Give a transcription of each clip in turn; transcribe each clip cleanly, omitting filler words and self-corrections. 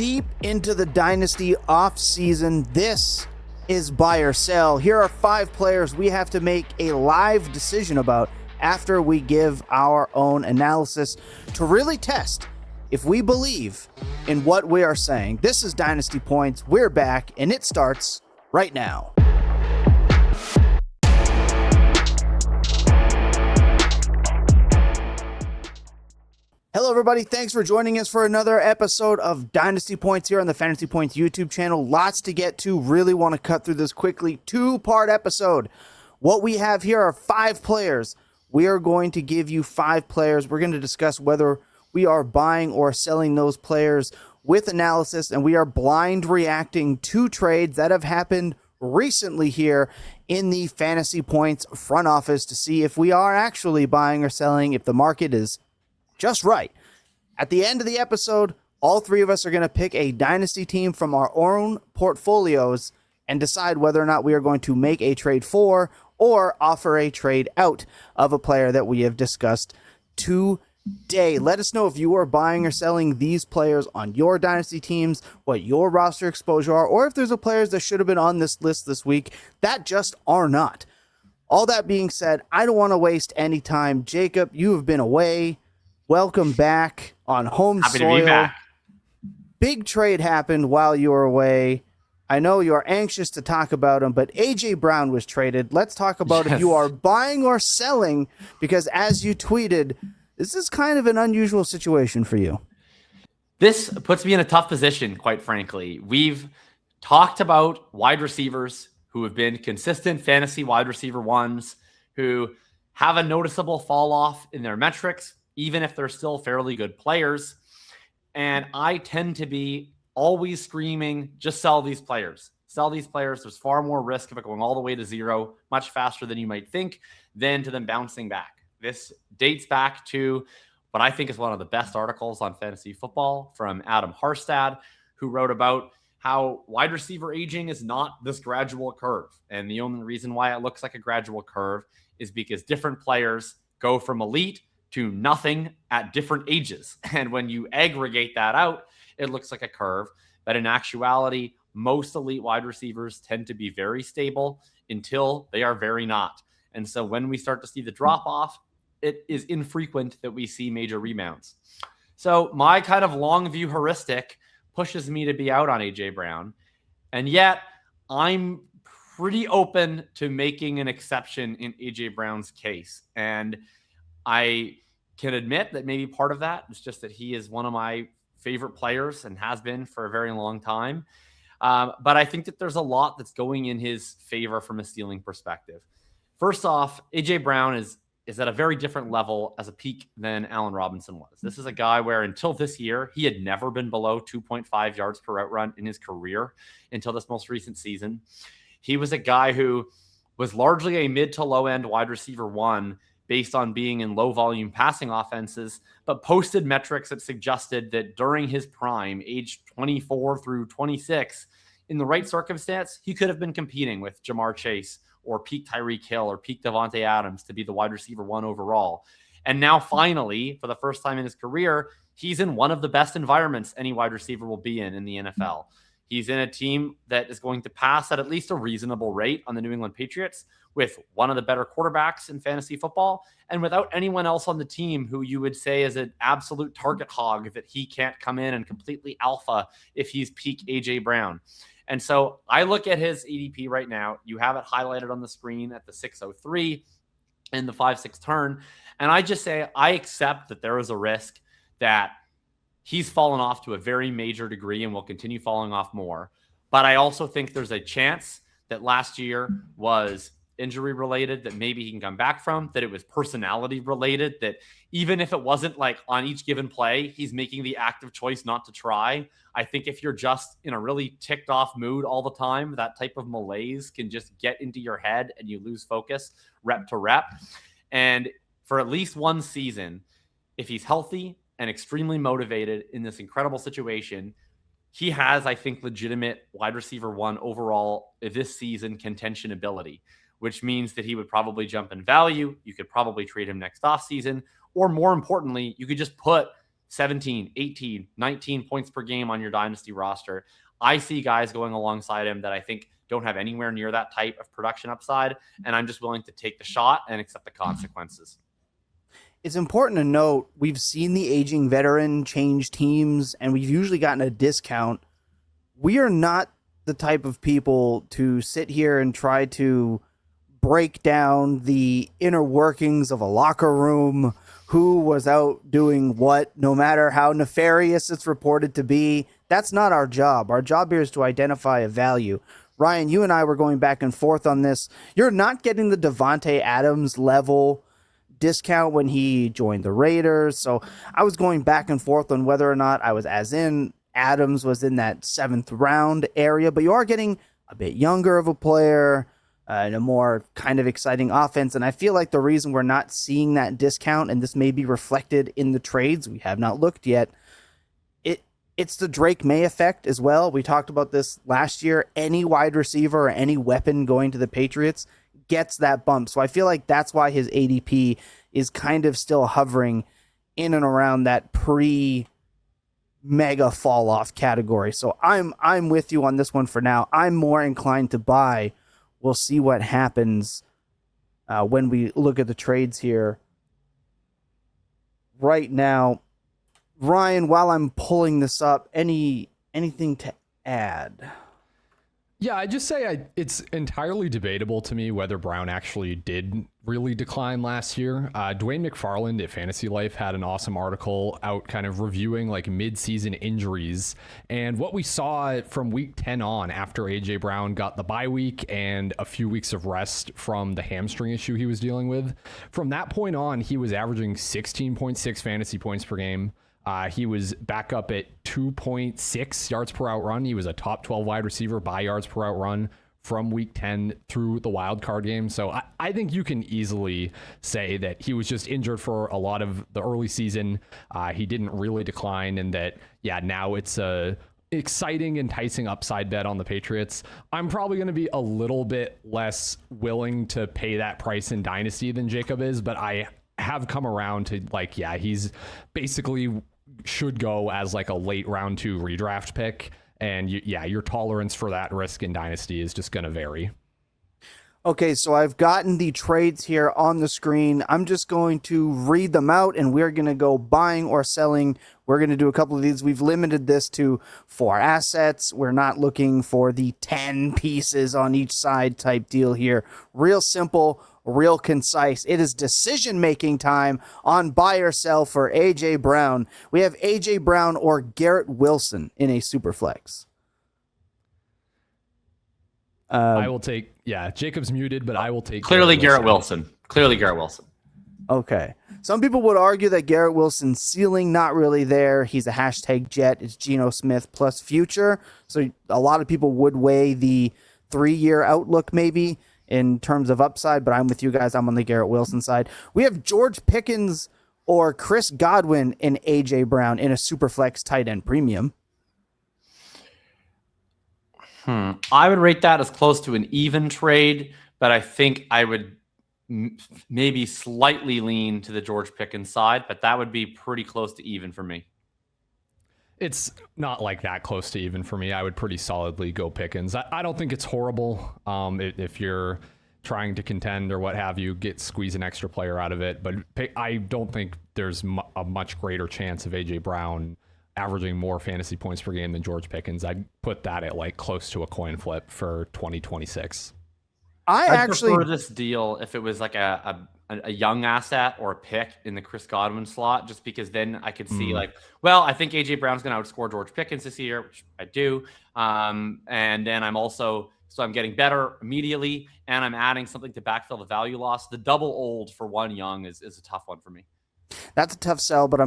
deep into the Dynasty off-season. This is buy or sell. Here are 5 players we have to make a live decision about after we give our own analysis to really test if we believe in what we are saying. This is Dynasty Points. We're back, and it starts right now. Hello, everybody. Thanks for joining us for another episode of Dynasty Points here on the Fantasy Points YouTube channel. Lots to get to. Really want to cut through this quickly. 2-part episode. What we have here are 5 players. We are going to give you 5 players. We're going to discuss whether we are buying or selling those players with analysis, and we are blind reacting to trades that have happened recently here in the Fantasy Points front office to see if we are actually buying or selling, if the market is just right. At the end of the episode, all 3 of us are going to pick a dynasty team from our own portfolios and decide whether or not we are going to make a trade for or offer a trade out of a player that we have discussed today. Let us know if you are buying or selling these players on your dynasty teams, what your roster exposure are, or if there's a players that should have been on this list this week that just are not. All that being said, I don't want to waste any time. Jacob, you have been away. Welcome back on home Happy soil. To be back. Big trade happened while you were away. I know you're anxious to talk about him, but A.J. Brown was traded. Let's talk about if you are buying or selling, because as you tweeted, this is kind of an unusual situation for you. This puts me in a tough position, quite frankly. We've talked about wide receivers who have been consistent fantasy wide receiver ones, who have a noticeable fall off in their metrics, even if they're still fairly good players. And I tend to be always screaming, just sell these players. Sell these players. There's far more risk of it going all the way to zero, much faster than you might think, than to them bouncing back. This dates back to what I think is one of the best articles on fantasy football from Adam Harstad, who wrote about how wide receiver aging is not this gradual curve. And the only reason why it looks like a gradual curve is because different players go from elite to nothing at different ages. And when you aggregate that out, it looks like a curve. But in actuality, most elite wide receivers tend to be very stable until they are very not. And so when we start to see the drop off, it is infrequent that we see major rebounds. So my kind of long view heuristic pushes me to be out on AJ Brown. And yet I'm pretty open to making an exception in AJ Brown's case. And I can admit that maybe part of that is just that he is one of my favorite players and has been for a very long time. But I think that there's a lot that's going in his favor from a stealing perspective. First off, AJ Brown is at a very different level as a peak than Allen Robinson was. This is a guy where until this year, he had never been below 2.5 yards per route run in his career until this most recent season. He was a guy who was largely a mid to low end wide receiver one based on being in low volume passing offenses, but posted metrics that suggested that during his prime, age 24 through 26, in the right circumstance, he could have been competing with Jamar Chase or peak Tyreek Hill or peak Devontae Adams to be the wide receiver one overall. And now finally, for the first time in his career, he's in one of the best environments any wide receiver will be in the NFL. He's in a team that is going to pass at least a reasonable rate on the New England Patriots, with one of the better quarterbacks in fantasy football, and without anyone else on the team who you would say is an absolute target hog that he can't come in and completely alpha if he's peak AJ Brown. And so I look at his ADP right now. You have it highlighted on the screen at the 603 in the 5-6 turn. And I just say, I accept that there is a risk that he's fallen off to a very major degree and will continue falling off more. But I also think there's a chance that last year was injury related, that maybe he can come back from, that it was personality related, that even if it wasn't like on each given play, he's making the active choice not to try. I think if you're just in a really ticked off mood all the time, that type of malaise can just get into your head and you lose focus rep to rep. And for at least one season, if he's healthy and extremely motivated in this incredible situation, he has, I think, legitimate wide receiver one overall this season contention ability, which means that he would probably jump in value. You could probably trade him next offseason, or more importantly, you could just put 17, 18, 19 points per game on your dynasty roster. I see guys going alongside him that I think don't have anywhere near that type of production upside, and I'm just willing to take the shot and accept the consequences. It's important to note we've seen the aging veteran change teams, and we've usually gotten a discount. We are not the type of people to sit here and try to break down the inner workings of a locker room, who was out doing what, no matter how nefarious it's reported to be. That's not our job. Our job here is to identify a value. Ryan, you and I were going back and forth on this. You're not getting the Devontae Adams level discount when he joined the Raiders. So I was going back and forth on whether or not I was as in Adams was in that 7th round area, but you are getting a bit younger of a player and a more kind of exciting offense. And I feel like the reason we're not seeing that discount, and this may be reflected in the trades, we have not looked yet, it's the Drake May effect as well. We talked about this last year. Any wide receiver or any weapon going to the Patriots gets that bump. So I feel like that's why his ADP is kind of still hovering in and around that pre-mega fall-off category. So I'm with you on this one for now. I'm more inclined to buy. We'll see what happens when we look at the trades here. Right now, Ryan, while I'm pulling this up, anything to add? Yeah, I just say it's entirely debatable to me whether Brown actually did really decline last year. Dwayne McFarland at Fantasy Life had an awesome article out kind of reviewing like mid-season injuries. And what we saw from week 10 on, after A.J. Brown got the bye week and a few weeks of rest from the hamstring issue he was dealing with, from that point on, he was averaging 16.6 fantasy points per game. He was back up at 2.6 yards per out run. He was a top 12 wide receiver by yards per out run from week 10 through the wild card game. So I think you can easily say that he was just injured for a lot of the early season. He didn't really decline, and that, now it's a exciting, enticing upside bet on the Patriots. I'm probably going to be a little bit less willing to pay that price in Dynasty than Jacob is, but I have come around to he's basically should go as like a late round 2 redraft pick, and your tolerance for that risk in Dynasty is just going to vary. Okay, so I've gotten the trades here on the screen. I'm just going to read them out, and we're going to go buying or selling. We're going to do a couple of these. We've limited this to 4 assets. We're not looking for the 10 pieces on each side type deal here. Real simple, real concise. It is decision-making time on buy or sell for A.J. Brown. We have A.J. Brown or Garrett Wilson in a Superflex. I will take, Jacob's muted, but I will take Clearly Garrett Wilson. Okay. Some people would argue that Garrett Wilson's ceiling not really there. He's a hashtag jet. It's Geno Smith plus future. So a lot of people would weigh the 3-year outlook maybe in terms of upside, but I'm with you guys. I'm on the Garrett Wilson side. We have George Pickens or Chris Godwin and A.J. Brown in a Superflex tight end premium. I would rate that as close to an even trade, but I think I would maybe slightly lean to the George Pickens side, but that would be pretty close to even for me. It's not like that close to even for me. I would pretty solidly go Pickens. I don't think it's horrible. If you're trying to contend or what have you, squeeze an extra player out of it. But I don't think there's a much greater chance of A.J. Brown averaging more fantasy points per game than George Pickens. I'd put that at like close to a coin flip for 2026. I'd prefer this deal if it was like a young asset or a pick in the Chris Godwin slot, just because then I could see I think A.J. Brown's going to outscore George Pickens this year, which I do. And then I'm getting better immediately, and I'm adding something to backfill the value loss. The double old for one young is a tough one for me. That's a tough sell, but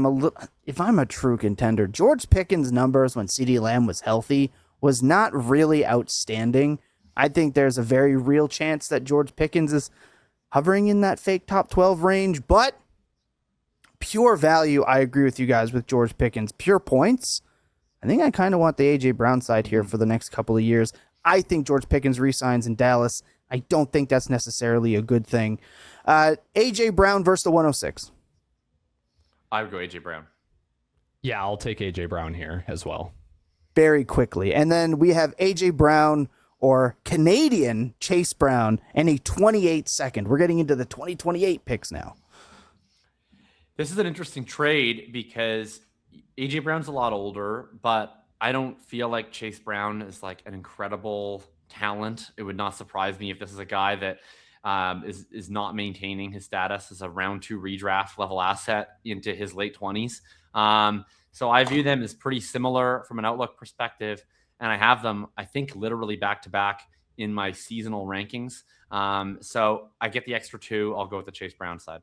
if I'm a true contender, George Pickens' numbers when CeeDee Lamb was healthy was not really outstanding. I think there's a very real chance that George Pickens is hovering in that fake top 12 range, but pure value, I agree with you guys with George Pickens. Pure points, I think I kind of want the A.J. Brown side here for the next couple of years. I think George Pickens re-signs in Dallas. I don't think that's necessarily a good thing. A.J. Brown versus the 106. I would go A.J. Brown. Yeah, I'll take AJ Brown here as well. Very quickly. And then we have AJ Brown or Canadian Chase Brown and a 28 second. We're getting into the 2028 picks now. This is an interesting trade because AJ Brown's a lot older, but I don't feel like Chase Brown is like an incredible talent. It would not surprise me if this is a guy that is not maintaining his status as a round 2 redraft level asset into his late 20s. So I view them as pretty similar from an outlook perspective, and I have them, I think, literally back to back in my seasonal rankings. So I get the extra 2. I'll go with the Chase Brown side.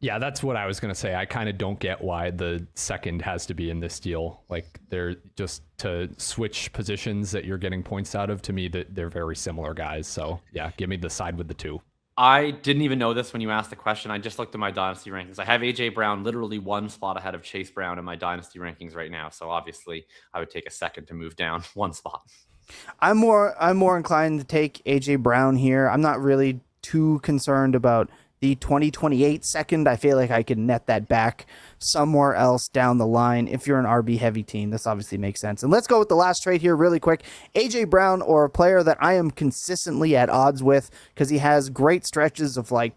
Yeah, that's what I was going to say. I kind of don't get why the second has to be in this deal. Like, they're just to switch positions that you're getting points out of. To me, that they're very similar guys. So yeah, give me the side with the 2. I didn't even know this when you asked the question. I just looked at my dynasty rankings. I have AJ Brown literally 1 spot ahead of Chase Brown in my dynasty rankings right now. So obviously I would take a second to move down 1 spot. I'm more inclined to take AJ Brown here. I'm not really too concerned about the 2028 second. I feel like I can net that back somewhere else down the line. If you're an RB heavy team, this obviously makes sense. And let's go with the last trade here really quick. AJ Brown, or a player that I am consistently at odds with because he has great stretches of like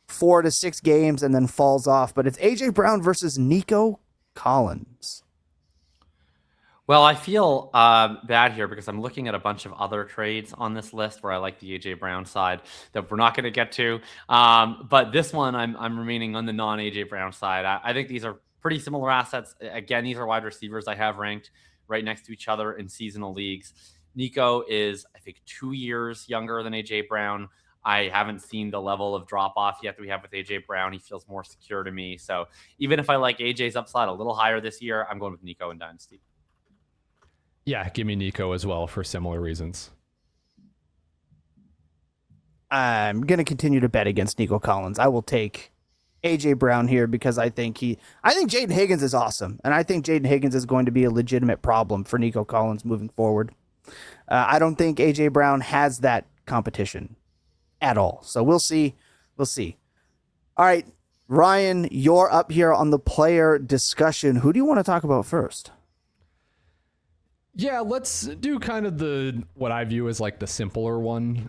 4 to 6 games and then falls off. But it's AJ Brown versus Nico Collins. Well, I feel bad here because I'm looking at a bunch of other trades on this list where I like the AJ Brown side that we're not going to get to. But this one, I'm remaining on the non-AJ Brown side. I think these are pretty similar assets. Again, these are wide receivers I have ranked right next to each other in seasonal leagues. Nico is, I think, 2 years younger than AJ Brown. I haven't seen the level of drop-off yet that we have with AJ Brown. He feels more secure to me. So even if I like AJ's upside a little higher this year, I'm going with Nico in Dynasty. Yeah, give me Nico as well for similar reasons. I'm going to continue to bet against Nico Collins. I will take AJ Brown here because I think Jaden Higgins is awesome. And I think Jaden Higgins is going to be a legitimate problem for Nico Collins moving forward. I don't think AJ Brown has that competition at all. So we'll see. We'll see. All right, Ryan, you're up here on the player discussion. Who do you want to talk about first? Yeah, let's do kind of what I view as like the simpler one,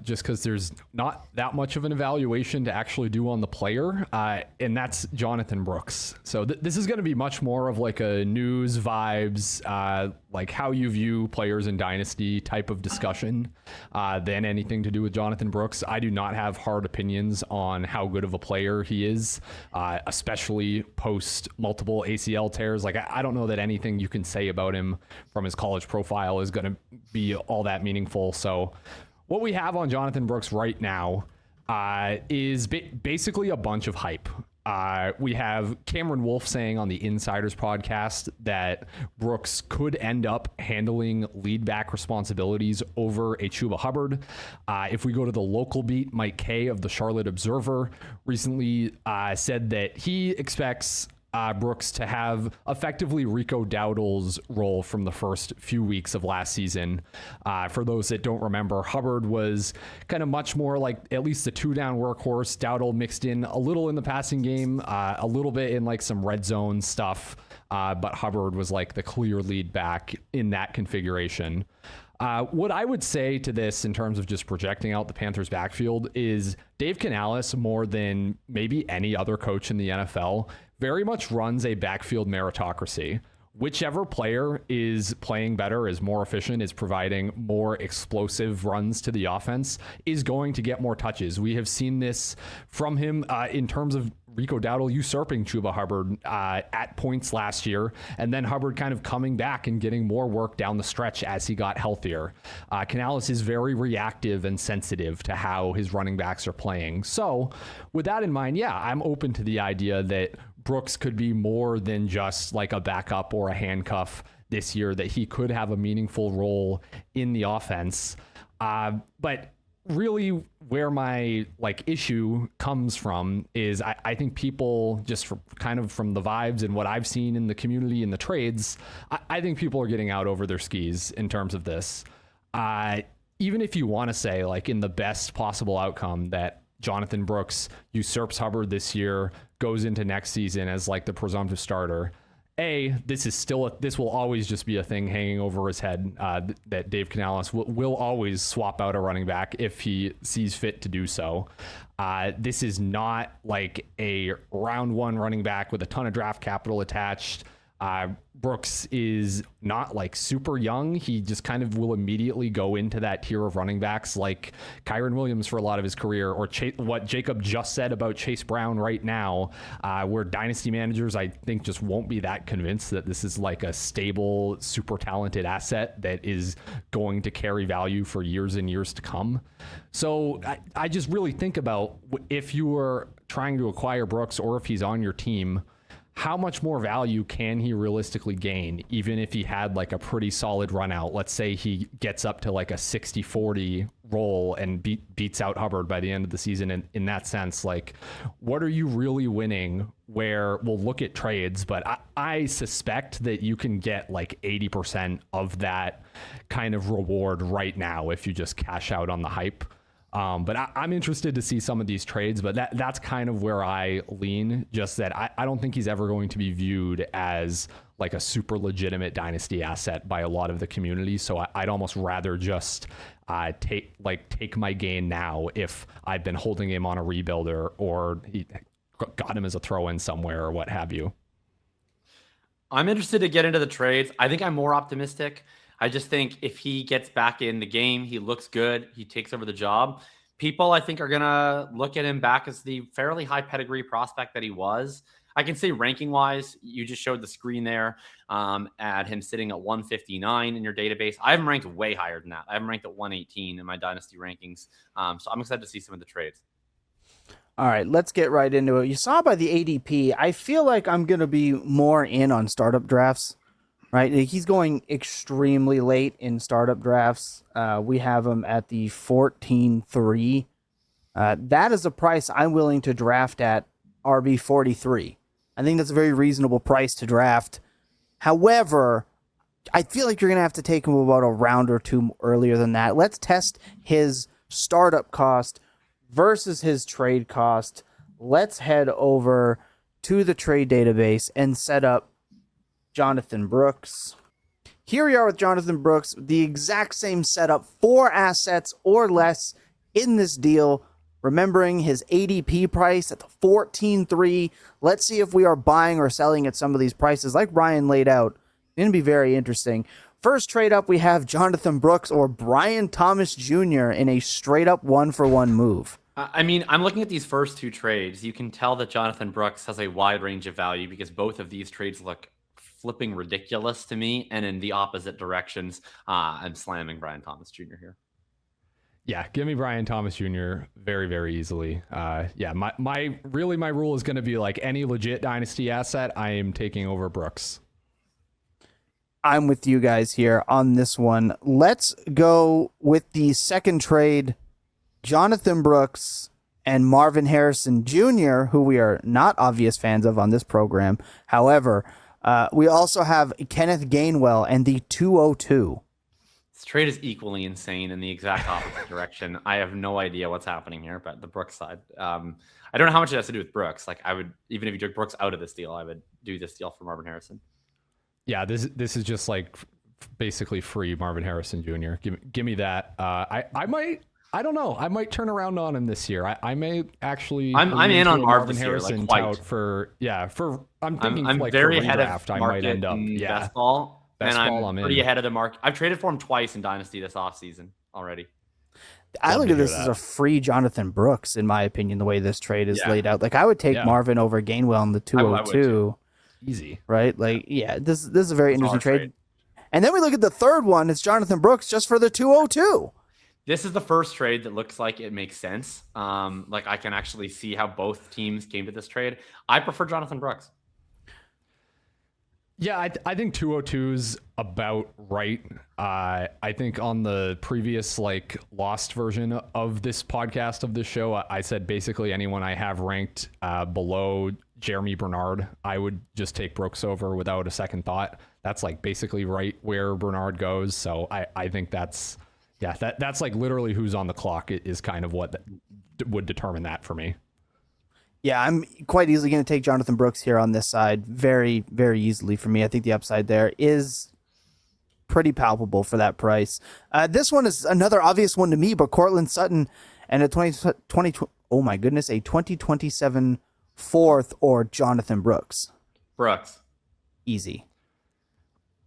just because there's not that much of an evaluation to actually do on the player, and that's Jonathan Brooks. So this is going to be much more of like a news vibes, like how you view players in Dynasty type of discussion than anything to do with Jonathan Brooks. I do not have hard opinions on how good of a player he is, especially post multiple ACL tears. Like I don't know that anything you can say about him from his college profile is going to be all that meaningful. So what we have on Jonathan Brooks right now is basically a bunch of hype. We have Cameron Wolf saying on the Insiders podcast that Brooks could end up handling lead back responsibilities over a Chuba Hubbard. If we go to the local beat, Mike Kay of the Charlotte Observer recently said that he expects Brooks to have effectively Rico Dowdle's role from the first few weeks of last season. For those that don't remember, Hubbard was kind of much more like at least a 2-down workhorse. Dowdle mixed in a little in the passing game, a little bit in like some red zone stuff, but Hubbard was like the clear lead back in that configuration. What I would say to this in terms of just projecting out the Panthers backfield is Dave Canales, more than maybe any other coach in the NFL, very much runs a backfield meritocracy. Whichever player is playing better, is more efficient, is providing more explosive runs to the offense, is going to get more touches. We have seen this from him in terms of Rico Dowdle usurping Chuba Hubbard at points last year, and then Hubbard kind of coming back and getting more work down the stretch as he got healthier. Canales is very reactive and sensitive to how his running backs are playing. So with that in mind, yeah, I'm open to the idea that Brooks could be more than just like a backup or a handcuff this year, that he could have a meaningful role in the offense. But really where my like issue comes from is I think people just kind of from the vibes and what I've seen in the community and the trades, I think people are getting out over their skis in terms of this. Even if you want to say like in the best possible outcome that Jonathan Brooks usurps Hubbard this year, goes into next season as like the presumptive starter. This will always just be a thing hanging over his head, that Dave Canales will always swap out a running back if he sees fit to do so. This is not like a round one running back with a ton of draft capital attached. Brooks is not like super young. He just kind of will immediately go into that tier of running backs like Kyron Williams for a lot of his career, or what Jacob just said about Chase Brown right now, where dynasty managers, I think, just won't be that convinced that this is like a stable, super talented asset that is going to carry value for years and years to come. So I just really think about, if you were trying to acquire Brooks or if he's on your team, how much more value can he realistically gain, even if he had like a pretty solid run out? Let's say he gets up to like a 60-40 role and beats out Hubbard by the end of the season. In that sense, like, what are you really winning? Where we'll look at trades, but I suspect that you can get like 80% of that kind of reward right now if you just cash out on the hype. But I'm interested to see some of these trades, but that's kind of where I lean, just that I don't think he's ever going to be viewed as like a super legitimate dynasty asset by a lot of the community. So I'd almost rather just take my gain now if I've been holding him on a rebuilder or he got him as a throw-in somewhere or what have you. I'm interested to get into the trades. I think I'm more optimistic. I just think if he gets back in the game, he looks good, he takes over the job, people, I think, are going to look at him back as the fairly high pedigree prospect that he was. I can say ranking-wise, you just showed the screen there at him sitting at 159 in your database. I have him ranked way higher than that. I have him ranked at 118 in my dynasty rankings. So I'm excited to see some of the trades. All right, let's get right into it. You saw by the ADP, I feel like I'm going to be more in on startup drafts. Right, he's going extremely late in startup drafts. We have him at the 14-3. That is a price I'm willing to draft at RB 43. I think that's a very reasonable price to draft. However, I feel like you're going to have to take him about a round or two earlier than that. Let's test his startup cost versus his trade cost. Let's head over to the trade database and set up Jonathan Brooks. Here we are with Jonathan Brooks, the exact same setup, 4 assets or less in this deal. Remembering his ADP price at the 14.3. Let's see if we are buying or selling at some of these prices like Ryan laid out. It's going to be very interesting. First trade up, we have Jonathan Brooks or Brian Thomas Jr. in a straight up 1-for-1 move. I mean, I'm looking at these first two trades. You can tell that Jonathan Brooks has a wide range of value because both of these trades look flipping ridiculous to me, and in the opposite directions. I'm slamming Brian Thomas Jr. here. Yeah, give me Brian Thomas Jr. very, very easily. My rule is going to be like any legit dynasty asset, I am taking over Brooks. I'm with you guys here on this one. Let's go with the second trade, Jonathan Brooks and Marvin Harrison Jr., who we are not obvious fans of on this program. However, we also have Kenneth Gainwell and the 202. This trade is equally insane in the exact opposite direction. I have no idea what's happening here, but the Brooks side. I don't know how much it has to do with Brooks. Like, I would, even if you took Brooks out of this deal, I would do this deal for Marvin Harrison. Yeah, this is just like basically free Marvin Harrison Jr. Give me that. I don't know. I might turn around on him this year. I may actually. I'm in on Marvin Harrison like, for I'm thinking I'm like very for ahead redraft, of I might end up best ball, best and ball, I'm pretty ahead of the mark. I've traded for him twice in Dynasty this offseason already. I look at this as a free Jonathan Brooks, in my opinion, the way this trade is laid out. Like, I would take Marvin over Gainwell in the 202. Easy. Right? Like, this is a very interesting trade. And then we look at the third one. It's Jonathan Brooks just for the 202. This is the first trade that looks like it makes sense. Like, I can actually see how both teams came to this trade. I prefer Jonathan Brooks. Yeah, I think 202's about right. I think on the previous lost version of this podcast, of this show, I said basically anyone I have ranked below Jeremy Bernard, I would just take Brooks over without a second thought. That's basically right where Bernard goes. So I think that's literally who's on the clock is kind of what would determine that for me. Yeah, I'm quite easily going to take Jonathan Brooks here on this side. Very, very easily for me. I think the upside there is pretty palpable for that price. This one is another obvious one to me, but Cortland Sutton and a 2027 fourth or Jonathan Brooks. Brooks. Easy.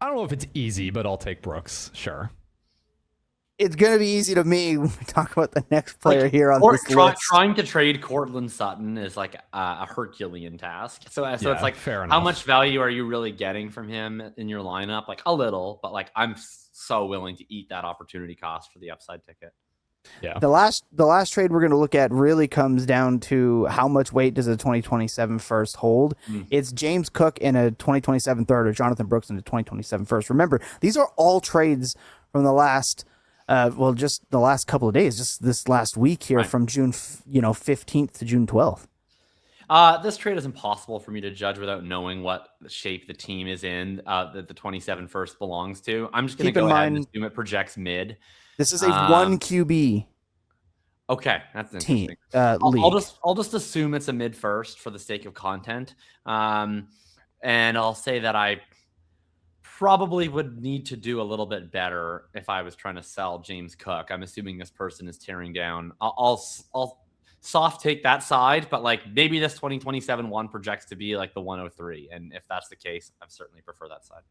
I don't know if it's easy, but I'll take Brooks. Sure. It's going to be easy to me when we talk about the next player here on this list. Trying to trade Cortland Sutton is like a Herculean task. So it's like, fair enough. How much value are you really getting from him in your lineup? Like a little, but like I'm so willing to eat that opportunity cost for the upside ticket. Yeah. The last trade we're going to look at really comes down to how much weight does a 2027 first hold. It's James Cook in a 2027 third or Jonathan Brooks in a 2027 first. Remember, these are all trades from the last just the last couple of days, just this last week here, right, from June 15th to June 12th. This trade is impossible for me to judge without knowing what shape the team is in that the 27 first belongs to. I'm just going to go ahead and assume it projects mid. This is a one QB. Okay, that's interesting. I'll just assume it's a mid first for the sake of content, and I'll say that I probably would need to do a little bit better if I was trying to sell James Cook. I'm assuming this person is tearing down. I'll soft take that side, but like maybe this 2027 one projects to be like the 103, and if that's the case, I certainly prefer that side.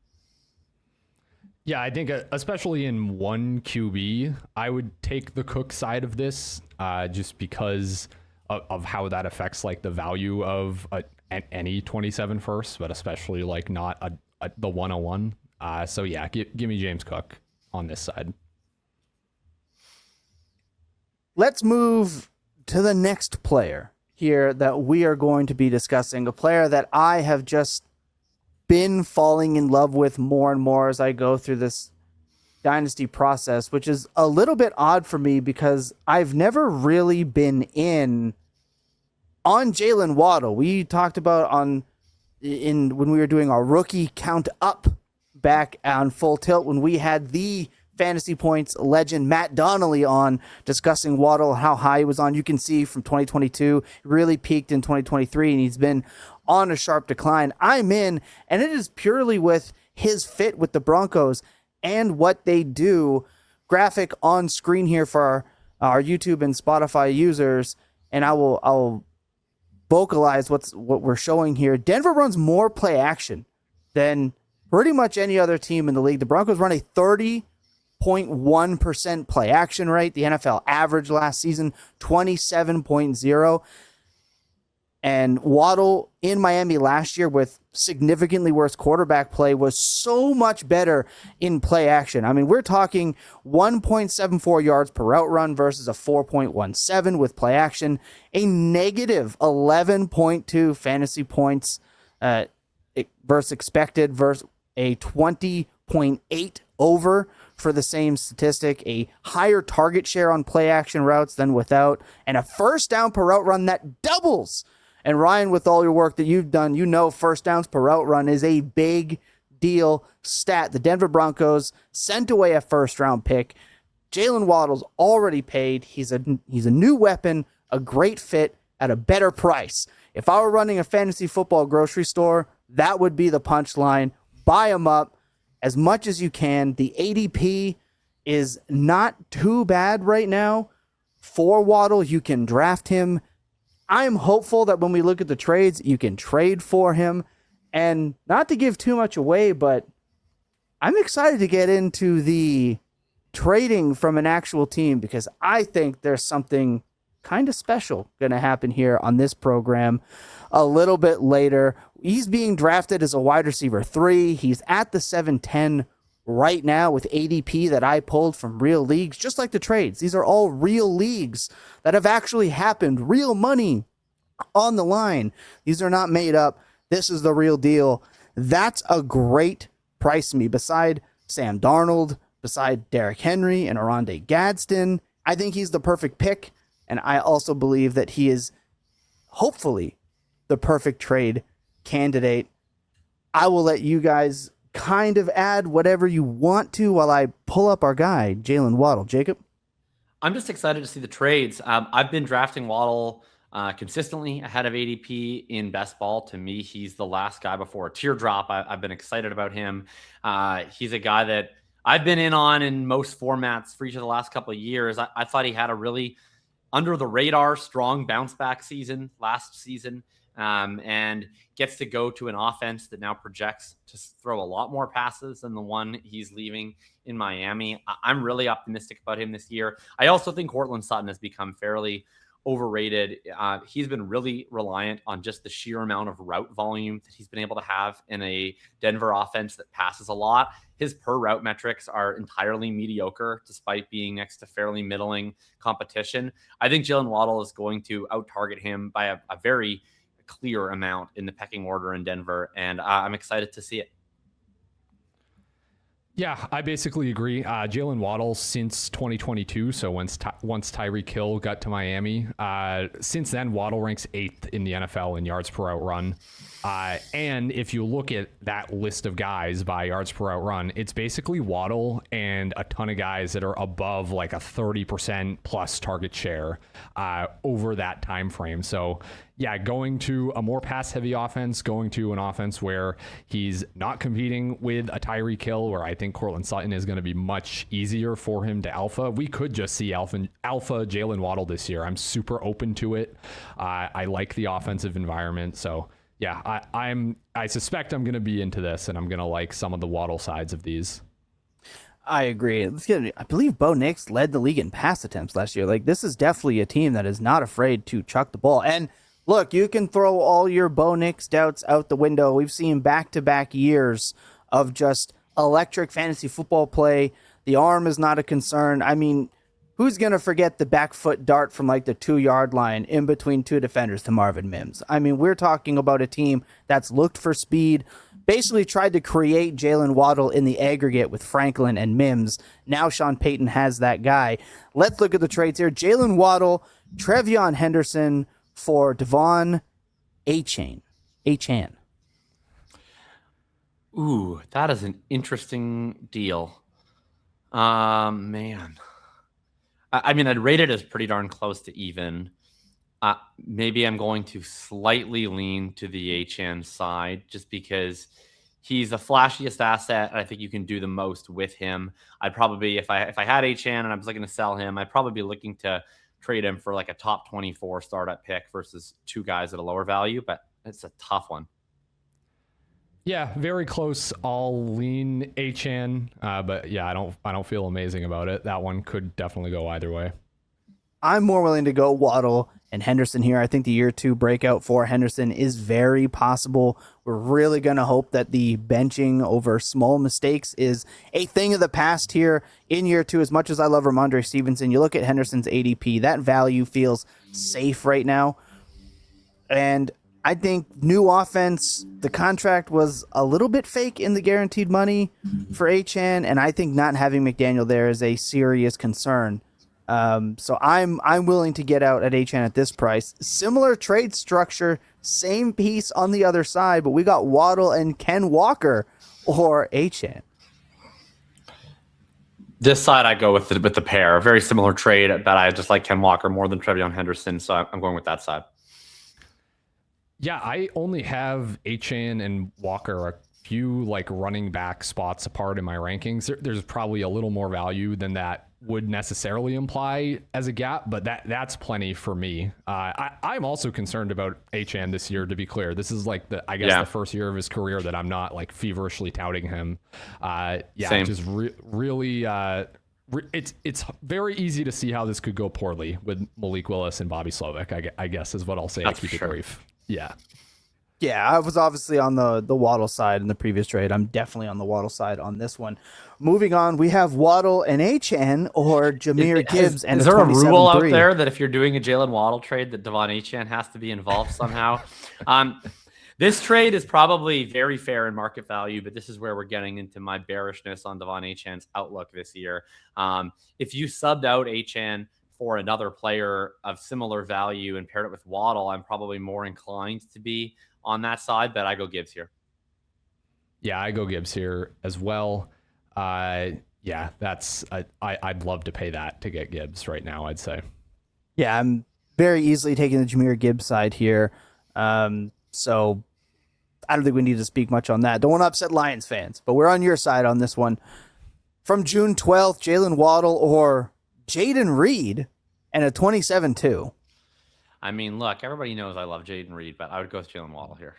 Yeah, I think especially in one QB, I would take the Cook side of this just because of how that affects like the value of any 27 first, but especially like not the 101. So yeah, give me James Cook on this side. Let's move to the next player here that we are going to be discussing, a player that I have just been falling in love with more and more as I go through this dynasty process, which is a little bit odd for me because I've never really been in on Jaylen Waddle. We talked about when we were doing our rookie count up back on Full Tilt when we had the Fantasy Points legend Matt Donnelly on discussing Waddle, how high he was on. You can see from 2022, really peaked in 2023, and he's been on a sharp decline. I'm in, and it is purely with his fit with the Broncos and what they do. Graphic on screen here for our YouTube and Spotify users, and I'll vocalize what we're showing here. Denver runs more play action than pretty much any other team in the league. The Broncos run a 30.1% play action rate. The NFL average last season, 27.0. And Waddle in Miami last year with significantly worse quarterback play was so much better in play action. I mean, we're talking 1.74 yards per route run versus a 4.17 with play action, a negative 11.2 fantasy points versus expected versus a 20.8 over for the same statistic, a higher target share on play action routes than without, and a first down per route run that doubles. And Ryan, with all your work that you've done, you know first downs per route run is a big deal stat. The Denver Broncos sent away a first-round pick. Jaylen Waddle's already paid. He's a new weapon, a great fit at a better price. If I were running a fantasy football grocery store, that would be the punchline. Buy him up as much as you can. The ADP is not too bad right now for Waddle. You can draft him. I'm hopeful that when we look at the trades, you can trade for him. And not to give too much away, but I'm excited to get into the trading from an actual team because I think there's something kind of special going to happen here on this program a little bit later. He's being drafted as a wide receiver 3. He's at the 710 right now with ADP that I pulled from real leagues, just like the trades. These are all real leagues that have actually happened, real money on the line. These are not made up. This is the real deal. That's a great price to me. Beside Sam Darnold, beside Derrick Henry and Oronde Gadsden, I think he's the perfect pick. And I also believe that he is hopefully the perfect trade candidate. I will let you guys kind of add whatever you want to while I pull up our guy, Jaylen Waddle. Jacob? I'm just excited to see the trades. I've been drafting Waddle consistently ahead of ADP in best ball. To me, he's the last guy before a teardrop. I've been excited about him. He's a guy that I've been in on in most formats for each of the last couple of years. I thought he had a really under the radar, strong bounce back season last season, and gets to go to an offense that now projects to throw a lot more passes than the one he's leaving in Miami. I'm really optimistic about him this year. I also think Courtland Sutton has become fairly overrated. He's been really reliant on just the sheer amount of route volume that he's been able to have in a Denver offense that passes a lot. His per route metrics are entirely mediocre, despite being next to fairly middling competition. I think Jaylen Waddle is going to out-target him by a very clear amount in the pecking order in Denver, and I'm excited to see it. Yeah, I basically agree. Jaylen Waddle since 2022, so once Tyreek Hill got to Miami, since then Waddle ranks 8th in the NFL in yards per route run. And if you look at that list of guys by yards per route run, it's basically Waddle and a ton of guys that are above like a 30% plus target share over that time frame. So yeah, going to a more pass-heavy offense, going to an offense where he's not competing with a Tyreek Hill, where I think Courtland Sutton is going to be much easier for him to alpha. We could just see alpha Jaylen Waddle this year. I'm super open to it. I like the offensive environment. So yeah, I suspect I'm going to be into this, and I'm going to like some of the Waddle sides of these. I agree. I believe Bo Nix led the league in pass attempts last year. Like, this is definitely a team that is not afraid to chuck the ball. And look, you can throw all your Bo Nix doubts out the window. We've seen back-to-back years of just electric fantasy football play. The arm is not a concern. I mean, who's going to forget the back foot dart from like the 2-yard line in between two defenders to Marvin Mims? I mean, we're talking about a team that's looked for speed, basically tried to create Jaylen Waddle in the aggregate with Franklin and Mims. Now Sean Payton has that guy. Let's look at the trades here. Jaylen Waddle, Trevion Henderson for Devon Achane. Ooh, that is an interesting deal. Man. I mean, I'd rate it as pretty darn close to even. Maybe I'm going to slightly lean to the Achane side just because he's the flashiest asset. I think you can do the most with him. I'd probably, if I had Achane and I was looking to sell him, I'd probably be looking to trade him for like a top 24 startup pick versus two guys at a lower value, but it's a tough one. Yeah, very close. I'll lean Achane, but yeah, I don't feel amazing about it. That one could definitely go either way. I'm more willing to go Waddle and Henderson here. I think the year 2 breakout for Henderson is very possible. We're really going to hope that the benching over small mistakes is a thing of the past here in year 2. As much as I love Ramondre Stevenson, you look at Henderson's ADP, that value feels safe right now. And I think new offense, the contract was a little bit fake in the guaranteed money for Achane, and I think not having McDaniel there is a serious concern. So I'm willing to get out at Achane at this price. Similar trade structure, same piece on the other side, but we got Waddle and Ken Walker or Achane. This side I go with the pair. A very similar trade, but I just like Ken Walker more than Trevion Henderson, so I'm going with that side. Yeah, I only have Achane and Walker a few like running back spots apart in my rankings. There's probably a little more value than that would necessarily imply as a gap, but that's plenty for me. I'm also concerned about Achane this year, to be clear. This is like the first year of his career that I'm not like feverishly touting him. Same. Just really it's very easy to see how this could go poorly with Malik Willis and Bobby Slovic, I guess is what I'll say to keep it brief. Yeah. Yeah, I was obviously on the Waddle side in the previous trade. I'm definitely on the Waddle side on this one. Moving on, we have Waddle and Achane or Jahmyr Gibbs. Is there a rule out there that if you're doing a Jaylen Waddle trade that Devon Achane has to be involved somehow? This trade is probably very fair in market value, but this is where we're getting into my bearishness on Devon Achane's outlook this year. If you subbed out Achane for another player of similar value and paired it with Waddle, I'm probably more inclined to be on that side, but I go Gibbs here. Yeah, I go Gibbs here as well. Yeah, I'd love to pay that to get Gibbs right now, I'd say. Yeah, I'm very easily taking the Jahmyr Gibbs side here. So I don't think we need to speak much on that. Don't want to upset Lions fans, but we're on your side on this one. From June 12th, Jaylen Waddle or Jaden Reed and a 27-2. I mean, look, everybody knows I love Jaden Reed, but I would go with Jaylen Waddle here.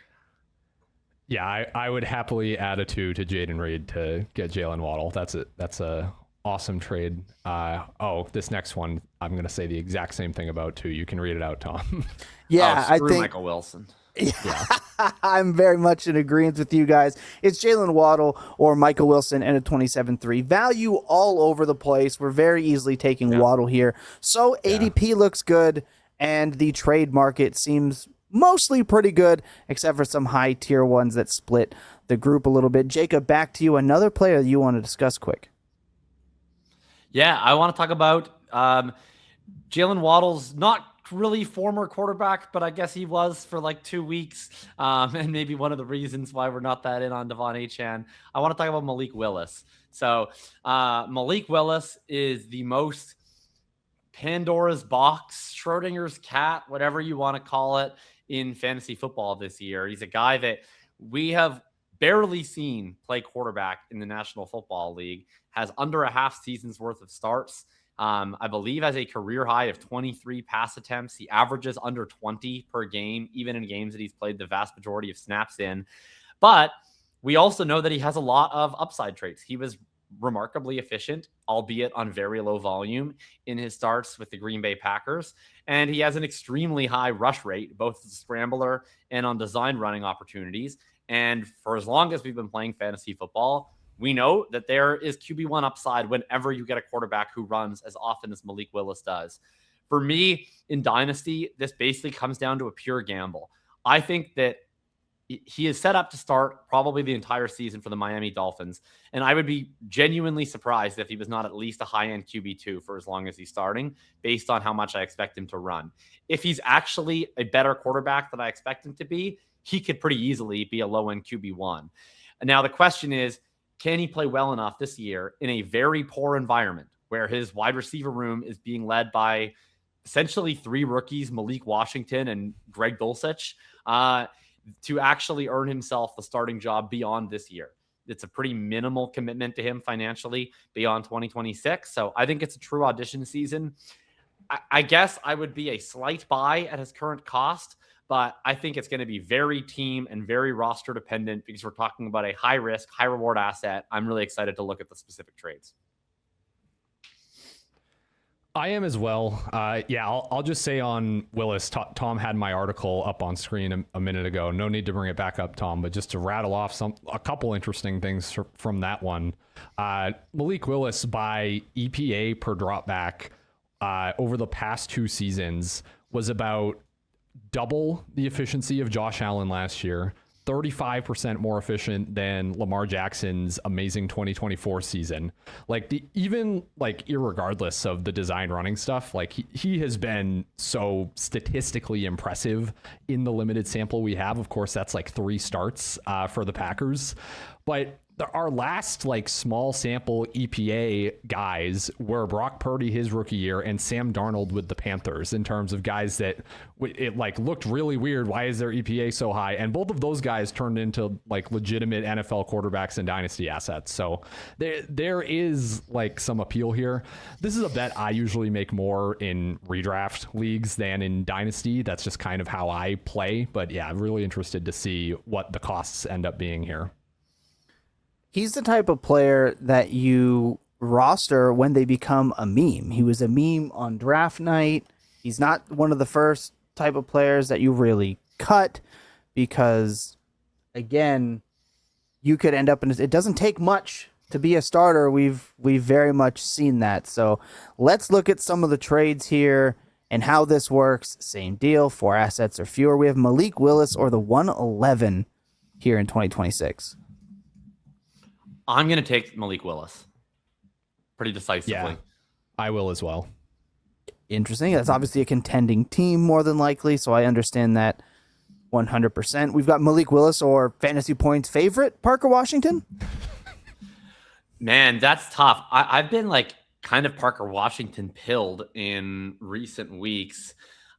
Yeah, I would happily add a 2 to Jaden Reed to get Jaylen Waddle. That's a awesome trade. This next one, I'm going to say the exact same thing about too. You can read it out, Tom. Yeah, I think Michael Wilson. Yeah. I'm very much in agreement with you guys. It's Jaylen Waddle or Michael Wilson and a 27-3. Value all over the place. We're very easily taking Waddle here. So ADP looks good, and the trade market seems mostly pretty good, except for some high tier ones that split the group a little bit. Jacob, back to you. Another player you want to discuss quick. Yeah, I want to talk about Jaylen Waddle's not really former quarterback, but I guess he was for like 2 weeks. And maybe one of the reasons why we're not that in on Devon Achane. I want to talk about Malik Willis. So Malik Willis is the most Pandora's box, Schrodinger's cat, whatever you want to call it, in fantasy football this year. He's a guy that we have barely seen play quarterback in the National Football League, has under a half season's worth of starts. I believe has a career high of 23 pass attempts. He averages under 20 per game, even in games that he's played the vast majority of snaps in. But we also know that he has a lot of upside traits. He was remarkably efficient, albeit on very low volume in his starts with the Green Bay Packers. And he has an extremely high rush rate, both as a scrambler and on design running opportunities. And for as long as we've been playing fantasy football, we know that there is QB1 upside whenever you get a quarterback who runs as often as Malik Willis does. For me, in Dynasty, this basically comes down to a pure gamble. I think that he is set up to start probably the entire season for the Miami Dolphins, and I would be genuinely surprised if he was not at least a high-end QB2 for as long as he's starting, based on how much I expect him to run. If he's actually a better quarterback than I expect him to be, he could pretty easily be a low-end QB1. And now the question is, can he play well enough this year in a very poor environment where his wide receiver room is being led by essentially 3 rookies, Malik Washington and Greg Dulcich, to actually earn himself the starting job beyond this year? It's a pretty minimal commitment to him financially beyond 2026. So I think it's a true audition season. I guess I would be a slight buy at his current cost, but I think it's going to be very team and very roster dependent because we're talking about a high risk, high reward asset. I'm really excited to look at the specific trades. I am as well. I'll just say on Willis, Tom had my article up on screen a minute ago. No need to bring it back up, Tom, but just to rattle off a couple interesting things from that one. Malik Willis by EPA per dropback over the past 2 seasons was about double the efficiency of Josh Allen last year, 35% more efficient than Lamar Jackson's amazing 2024 season. Irregardless of the design running stuff, he has been so statistically impressive in the limited sample we have. Of course, that's 3 starts for the Packers, but our last small sample EPA guys were Brock Purdy his rookie year and Sam Darnold with the Panthers, in terms of guys that it looked really weird. Why is their EPA so high? And both of those guys turned into legitimate NFL quarterbacks and dynasty assets. So there is some appeal here. This is a bet I usually make more in redraft leagues than in dynasty. That's just kind of how I play. But yeah, I'm really interested to see what the costs end up being here. He's the type of player that you roster when they become a meme. He was a meme on draft night. He's not one of the first type of players that you really cut because, again, you could end up in it doesn't take much to be a starter. We've very much seen that. So let's look at some of the trades here and how this works. Same deal, 4 assets or fewer. We have Malik Willis or the 111 here in 2026. I'm going to take Malik Willis pretty decisively. Yeah, I will as well. Interesting. That's obviously a contending team more than likely, so I understand that 100%. We've got Malik Willis or fantasy points favorite, Parker Washington. Man, that's tough. I've been like kind of Parker Washington pilled in recent weeks.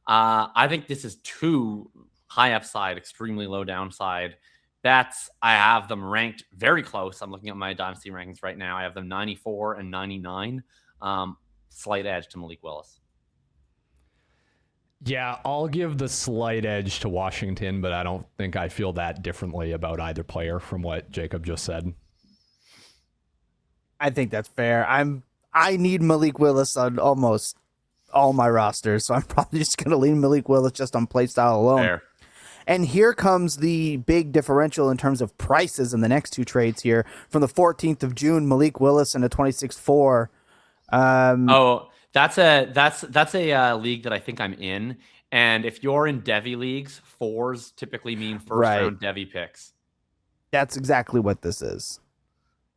I think this is too high upside, extremely low downside bets. I have them ranked very close. I'm looking at my dynasty rankings right now. I have them 94 and 99. Slight edge to Malik Willis. Yeah, I'll give the slight edge to Washington, but I don't think I feel that differently about either player from what Jacob just said. I think that's fair. I need Malik Willis on almost all my rosters, so I'm probably just going to lean Malik Willis just on play style alone. Fair. And here comes the big differential in terms of prices in the next two trades here. From the 14th of June, Malik Willis and a 26-4. That's a league that I think I'm in. And if you're in Devy leagues, 4s typically mean first round Devy picks. That's exactly what this is.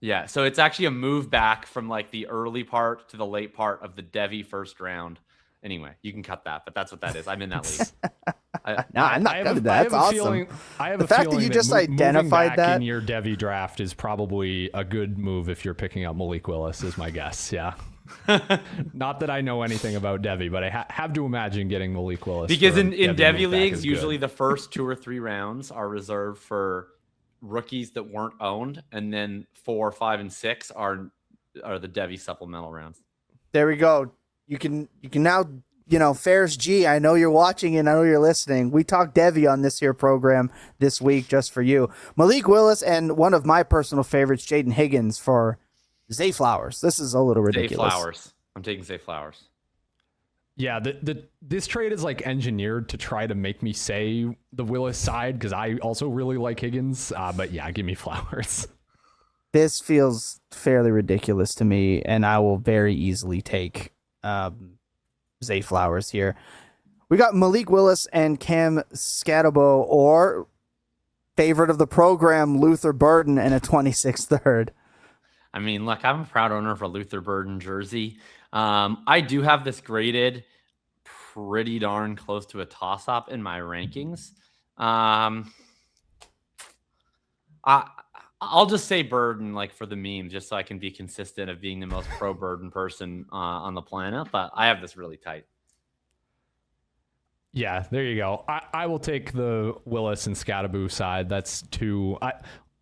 Yeah, so it's actually a move back from like the early part to the late part of the Devy first round. Anyway, you can cut that, but that's what that is. I'm in that league. No, I'm not cutting that. That's awesome. The fact that you just identified that in your Devy draft is probably a good move if you're picking up Malik Willis, is my guess. Yeah. Not that I know anything about Devy, but I have to imagine getting Malik Willis. Because in Devy leagues, usually the first 2 or 3 rounds are reserved for rookies that weren't owned, and then 4, 5, and 6 are the Devy supplemental rounds. There we go. You can now, Ferris G, I know you're watching and I know you're listening. We talked Devy on this here program this week just for you. Malik Willis and one of my personal favorites, Jaden Higgins, for Zay Flowers. This is a little ridiculous. Zay Flowers. I'm taking Zay Flowers. Yeah, this trade is like engineered to try to make me say the Willis side because I also really like Higgins. But yeah, give me Flowers. This feels fairly ridiculous to me, and I will very easily take Zay Flowers here. We got Malik Willis and Cam Scatabo, or favorite of the program, Luther Burden, and a 26-3. I mean, look, I'm a proud owner of a Luther Burden jersey. I do have this graded pretty darn close to a toss-up in my rankings. I'll just say Burden, like for the meme, just so I can be consistent of being the most pro Burden person on the planet. But I have this really tight. Yeah, there you go. I will take the Willis and Scattaboo side. That's two.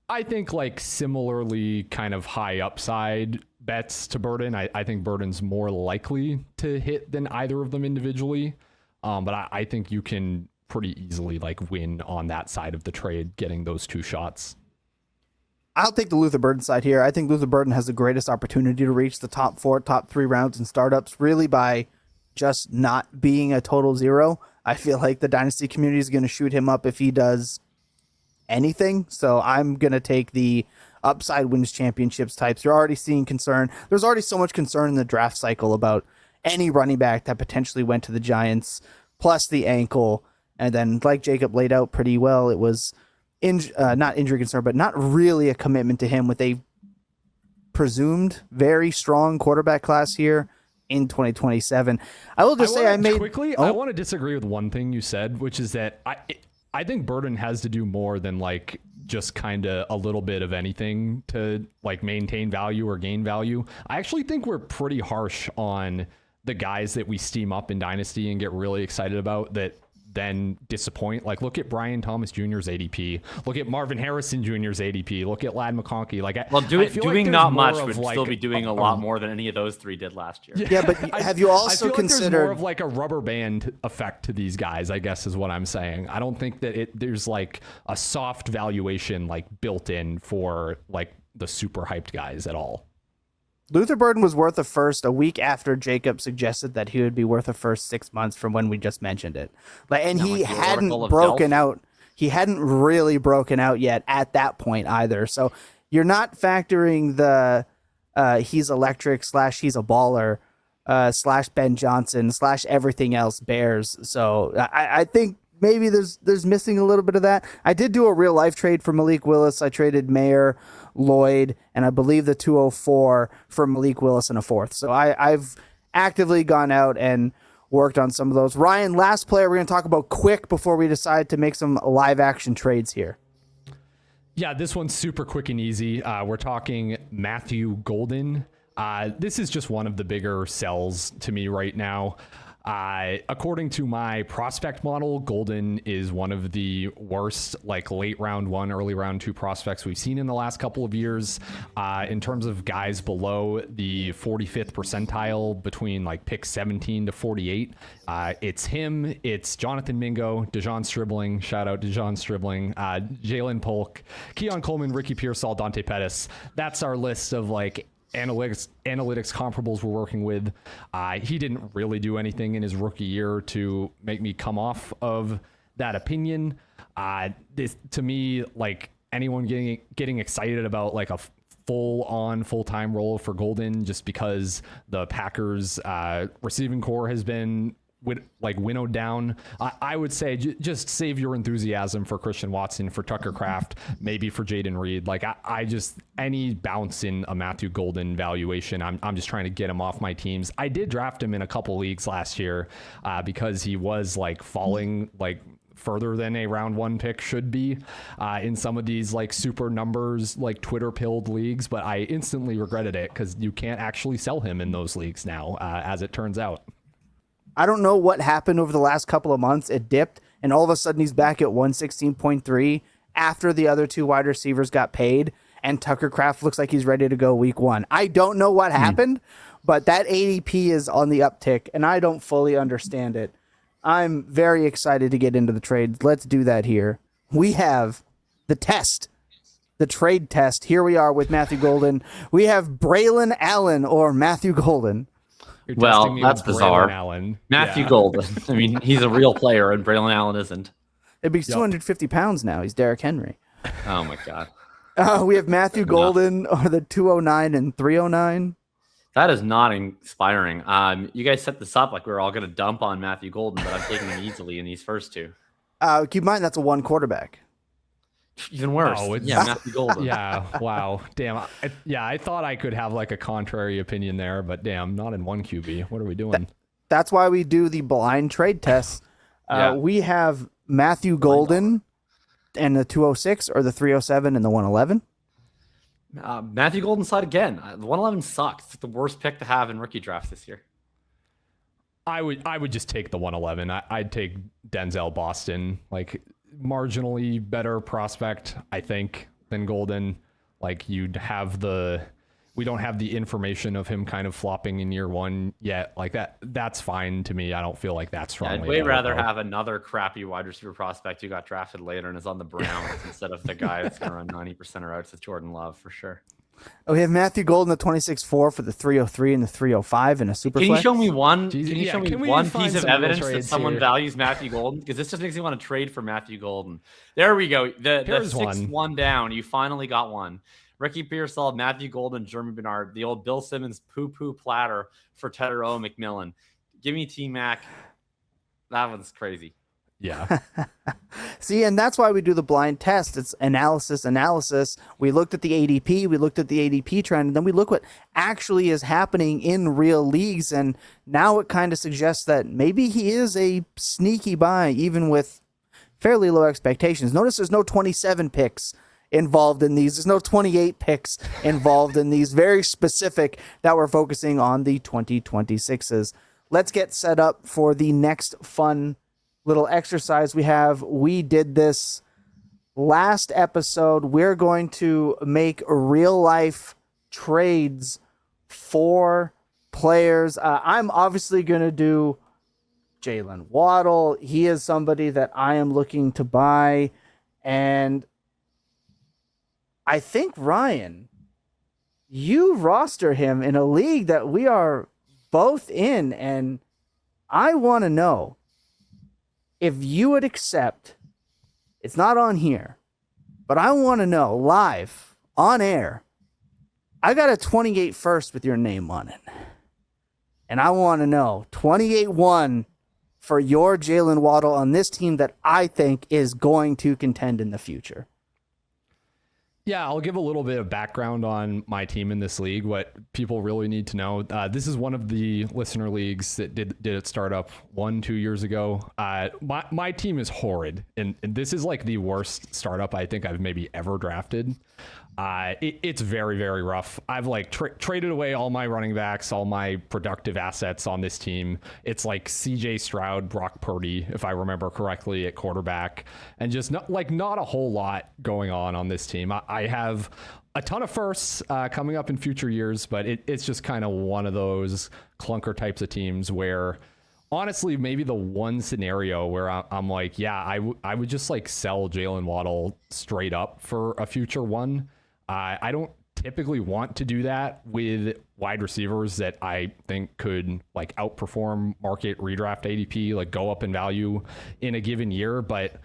I think like similarly kind of high upside bets to Burden. I think Burden's more likely to hit than either of them individually. But I think you can pretty easily like win on that side of the trade, getting those 2 shots. I'll take the Luther Burden side here. I think Luther Burden has the greatest opportunity to reach the top 4, top 3 rounds in startups, really by just not being a total zero. I feel like the Dynasty community is going to shoot him up if he does anything. So I'm going to take the upside wins championships types. You're already seeing concern. There's already so much concern in the draft cycle about any running back that potentially went to the Giants, plus the ankle. And then, like Jacob laid out pretty well, it was not injury concern, but not really a commitment to him with a presumed very strong quarterback class here in 2027. I will just say I want to disagree with one thing you said, which is that I think Burden has to do more than like just kind of a little bit of anything to like maintain value or gain value. I actually think we're pretty harsh on the guys that we steam up in Dynasty and get really excited about that then disappoint. Like, look at Brian Thomas Jr.'s ADP. Look at Marvin Harrison Jr.'s ADP. Look at Lad McConkey. Doing not much would still be doing a lot more than any of those 3 did last year. Yeah, but have you also considered there's more of like a rubber band effect to these guys, I guess is what I'm saying. I don't think that there's like a soft valuation like built in for like the super hyped guys at all. Luther Burden was worth a first a week after Jacob suggested that he would be worth a first 6 months from when we just mentioned it. And he hadn't broken out. He hadn't really broken out yet at that point either. So you're not factoring the he's electric / he's a baller / Ben Johnson / everything else Bears. So I think maybe there's missing a little bit of that. I did do a real life trade for Malik Willis. I traded Mayer, Lloyd, and I believe the 204 for Malik Willis and a 4th. So I've actively gone out and worked on some of those. Ryan, last player we're going to talk about quick before we decide to make some live action trades here. Yeah, this one's super quick and easy. We're talking Matthew Golden. This is just one of the bigger sells to me right now. According to my prospect model, Golden is one of the worst, like late round 1, early round 2 prospects we've seen in the last couple of years. In terms of guys below the 45th percentile between like pick 17 to 48, it's him, it's Jonathan Mingo, Dejon Stribling, shout out Dejon Stribling, Jalen Polk, Keon Coleman, Ricky Pearsall, Dante Pettis. That's our list of like analytics comparables we're working with. He didn't really do anything in his rookie year to make me come off of that opinion. This to me, like anyone getting excited about like a full-time role for Golden just because the Packers receiving core has been winnowed down. I would say just save your enthusiasm for Christian Watson, for Tucker Kraft, maybe for Jaden Reed. Like I just, any bounce in a Matthew Golden valuation, I'm just trying to get him off my teams. I did draft him in a couple leagues last year because he was like falling like further than a round 1 pick should be in some of these like super numbers, like Twitter pilled leagues, but I instantly regretted it because you can't actually sell him in those leagues now, as it turns out. I don't know what happened over the last couple of months. It dipped, and all of a sudden he's back at 116.3 after the other 2 wide receivers got paid, and Tucker Kraft looks like he's ready to go week 1. I don't know what happened, but that ADP is on the uptick, and I don't fully understand it. I'm very excited to get into the trades. Let's do that here. We have the test, the trade test. Here we are with Matthew Golden. We have Braylon Allen or Matthew Golden. Well, that's bizarre. Matthew Golden. I mean, he's a real player, and Braylon Allen isn't. It'd be 250 pounds now. He's Derrick Henry. Oh, my God. We have Matthew Golden or the 209 and 309. That is not inspiring. You guys set this up like we were all going to dump on Matthew Golden, but I'm taking him easily in these first 2. Keep in mind, that's a 1 quarterback. Even worse. Oh, yeah, Matthew Golden. Yeah, wow. Damn. I thought I could have like a contrary opinion there, but damn, not in 1 QB. What are we doing? That's why we do the blind trade tests. We have Matthew Golden and the 206 or the 307 and the 111. Matthew Golden side again. The 111 sucks. It's the worst pick to have in rookie drafts this year. I would just take the 111. I'd take Denzel Boston. Like, marginally better prospect, I think, than Golden. Like we don't have the information of him kind of flopping in year 1 yet. Like that's fine to me. I don't feel like that's strongly. I'd way rather have another crappy wide receiver prospect who got drafted later and is on the Browns instead of the guy that's going to run 90% of routes with Jordan Love for sure. We have Matthew Golden, the 26-4 for the 303 and the 305 in a super Can flex. you show me one? Can you show me one piece of evidence that someone here values Matthew Golden? Because this just makes me want to trade for Matthew Golden. There we go. The 6-1 down. You finally got one. Ricky Pearsall, Matthew Golden, Jeremy Bernard, the old Bill Simmons poo-poo platter for Tedero McMillan. Give me T-Mac. That one's crazy. Yeah. See, and that's why we do the blind test. It's analysis. We looked at the ADP, we looked at the ADP trend, and then we look what actually is happening in real leagues. And now it kind of suggests that maybe he is a sneaky buy, even with fairly low expectations. Notice there's no 27 picks involved in these. There's no 28 picks involved in these. Very specific that we're focusing on the 2026s. Let's get set up for the next fun little exercise we did this last episode. We're going to make real life trades for players. I'm obviously going to do Jaylen Waddle. He is somebody that I am looking to buy. And I think, Ryan, you roster him in a league that we are both in. And I want to know if you would accept, it's not on here, but I want to know live on air. I got a 28 first with your name on it. And I want to know 28-1 for your Jaylen Waddle on this team that I think is going to contend in the future. Yeah, I'll give a little bit of background on my team in this league, what people really need to know. This is one of the listener leagues that did it start up 1-2 years ago. My team is horrid, and this is like the worst startup I think I've maybe ever drafted. It's very, very rough. I've like traded away all my running backs, all my productive assets on this team. It's like CJ Stroud, Brock Purdy, if I remember correctly, at quarterback, and just not a whole lot going on this team. I have a ton of firsts coming up in future years, but it's just kind of one of those clunker types of teams where, honestly, maybe the one scenario where I'm like, yeah, I would just like sell Jaylen Waddle straight up for a future one. I don't typically want to do that with wide receivers that I think could like outperform market redraft ADP, like go up in value in a given year. But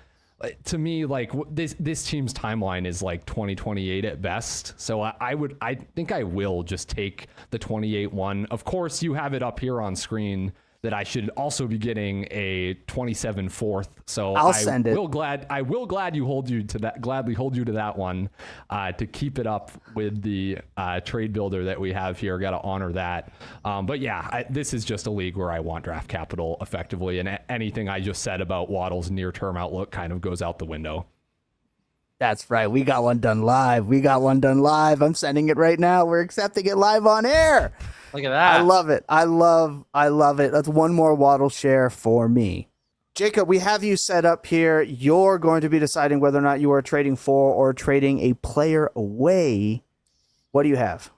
to me, like this team's timeline is like 2028 at best. So I think I will just take the 28 one. Of course, you have it up here on screen that I should also be getting a 27 fourth. So I will gladly hold you to that one to keep it up with the trade builder that we have here. Got to honor that. But yeah, this is just a league where I want draft capital effectively, and anything I just said about Waddle's near-term outlook kind of goes out the window. That's right. We got one done live. I'm sending it right now. We're accepting it live on air. Look at that. I love it. I love it. That's one more Waddle share for me. Jacob, we have you set up here. You're going to be deciding whether or not you are trading for or trading a player away. What do you have?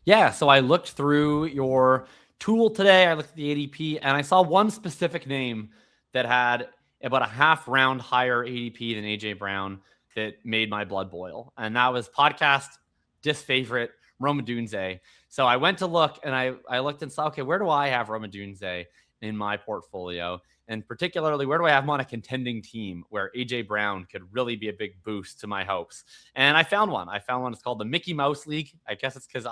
Yeah, so I looked through your tool today. I looked at the ADP, and I saw one specific name that had about a half round higher ADP than AJ Brown that made my blood boil. And that was podcast disfavorite Rome Odunze. So I went to look, and I looked and saw, okay, where do I have Rome Odunze in my portfolio? And particularly, where do I have him on a contending team where AJ Brown could really be a big boost to my hopes? And I found one. It's called the Mickey Mouse League. I guess it's because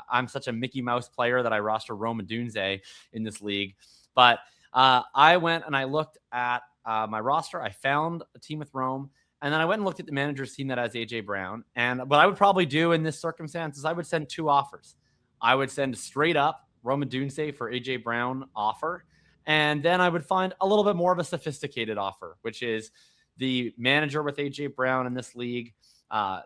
I'm such a Mickey Mouse player that I roster Rome Odunze in this league. But I went and I looked at my roster. I found a team with Rome. And then I went and looked at the manager's team that has AJ Brown. And what I would probably do in this circumstance is I would send two offers. I would send straight up Rome Odunze for AJ Brown offer. And then I would find a little bit more of a sophisticated offer, which is the manager with AJ Brown in this league.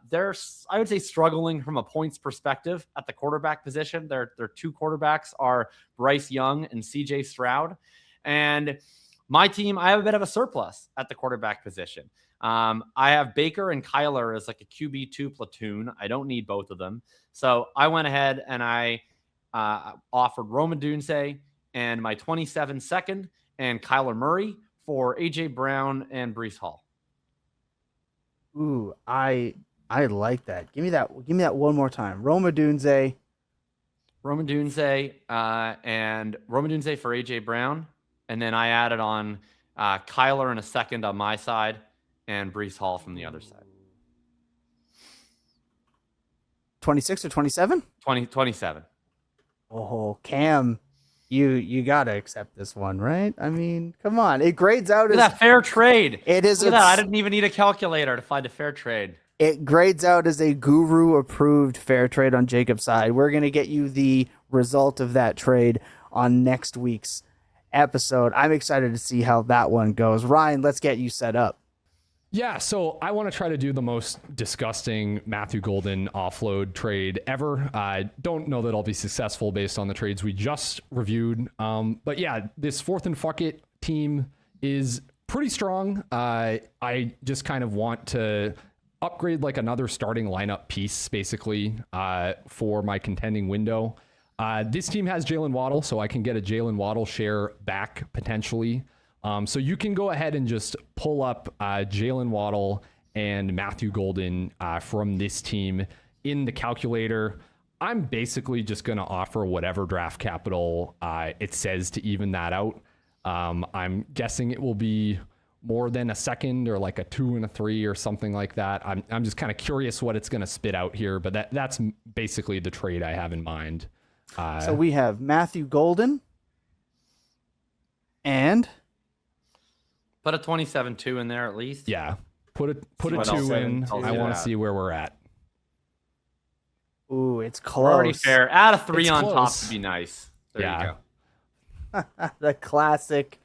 They're, I would say, struggling from a points perspective at the quarterback position. Their two quarterbacks are Bryce Young and CJ Stroud. And my team, I have a bit of a surplus at the quarterback position. I have Baker and Kyler as like a QB2 platoon. I don't need both of them. So I went ahead and I offered Rome Odunze and my 27 second and Kyler Murray for AJ Brown and Breece Hall. Ooh, I like that. Give me that one more time. Rome Odunze and Rome Odunze for AJ Brown. And then I added on Kyler in a second on my side and Breece Hall from the other side. 26 or 27? 27. Oh, Cam, you got to accept this one, right? I mean, come on. It grades out as a fair trade. It is. Look at that. I didn't even need a calculator to find a fair trade. It grades out as a guru-approved fair trade on Jacob's side. We're going to get you the result of that trade on next week's episode. I'm excited to see how that one goes. Ryan, let's get you set up. Yeah, so I want to try to do the most disgusting Matthew Golden offload trade ever. I don't know that I'll be successful based on the trades we just reviewed. But yeah, this fourth and fuck it team is pretty strong. I just kind of want to upgrade like another starting lineup piece, basically, for my contending window. This team has Jaylen Waddle, so I can get a Jaylen Waddle share back potentially. So you can go ahead and just pull up Jaylen Waddle and Matthew Golden from this team in the calculator. I'm basically just going to offer whatever draft capital it says to even that out. I'm guessing it will be more than a second or like a 2 and a 3 or something like that. I'm just kind of curious what it's going to spit out here, but that's basically the trade I have in mind. So we have Matthew Golden and... Put a 27-2 in there at least. Yeah. Put a what 2 else in. tells I you want to that. see where we're at. Ooh, it's We're already close. fair. Add a 3 It's on top close. would be nice. There Yeah. you go. The classic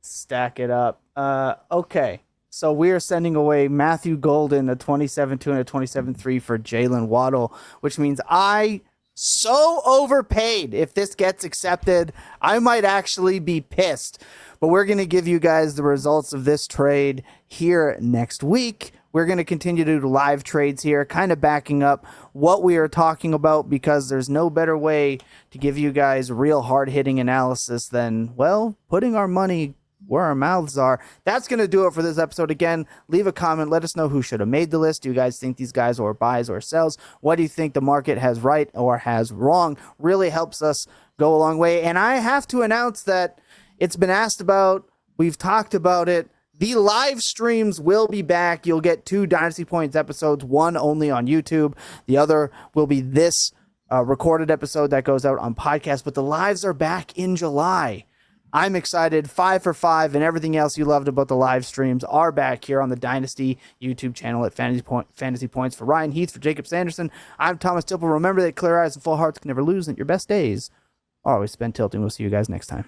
stack it up. Okay. So we are sending away Matthew Golden, a 27-2 and a 27-3 for Jaylen Waddle, which means I so overpaid. If this gets accepted, I might actually be pissed. But we're going to give you guys the results of this trade here next week. We're going to continue to do live trades here, kind of backing up what we are talking about, because there's no better way to give you guys real hard-hitting analysis than, well, putting our money where our mouths are. That's going to do it for this episode. Again, leave a comment. Let us know who should have made the list. Do you guys think these guys are buys or sells? What do you think the market has right or has wrong? Really helps us go a long way. And I have to announce that it's been asked about. We've talked about it. The live streams will be back. You'll get 2 Dynasty Points episodes, one only on YouTube. The other will be this recorded episode that goes out on podcast. But the lives are back in July. I'm excited. 5 for 5 and everything else you loved about the live streams are back here on the Dynasty YouTube channel at Fantasy Points. For Ryan Heath, for Jacob Sanderson, I'm Thomas Tipple. Remember that clear eyes and full hearts can never lose, and your best days are always spent tilting. We'll see you guys next time.